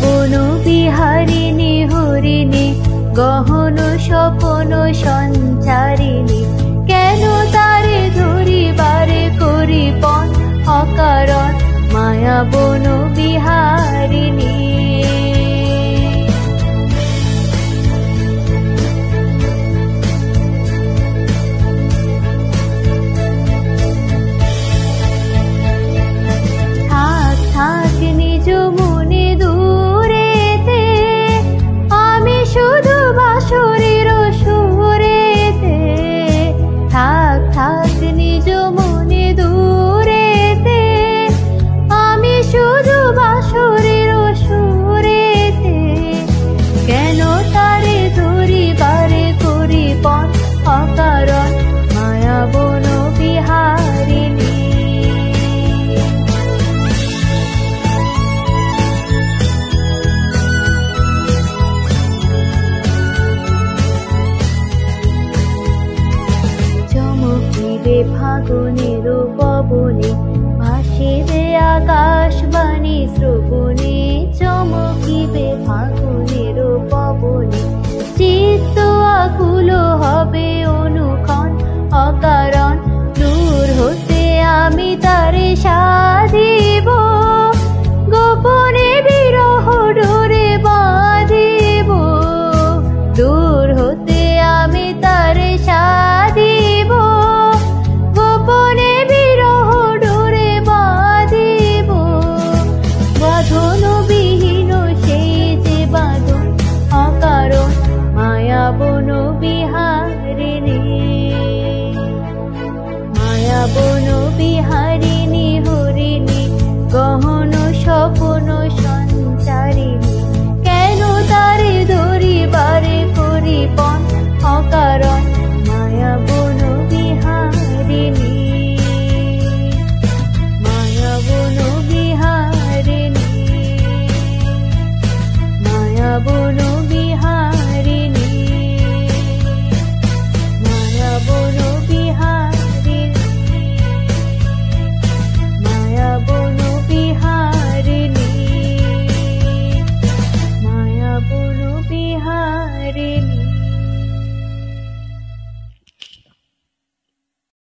বন বিহারিণী হরিণী গহন স্বপন সঞ্চারিণী কেন তারে ধরিবারে করি পণ অকারণ মায়া বন বিহারিণী। থাক থাক নিজ মনে দূরেতে আমি শুধু বাঁশরীর সুরেতে। থাক থাক নিজ মনে দূরেতে আমি শুধু বাঁশরীর সুরেতে কেন তারে ধরিবারে করি পণ অকারণ মায়া বন বিহারিণী। চমকিবে ফাগুনের পবনে ভাসিবে আকাশবাণী শ্রবণে। চমকিবে ফাগুনের পবনে চিত্ত আকুল হবে অনুক্ষণ অকারণ দূর হতে আমি তারে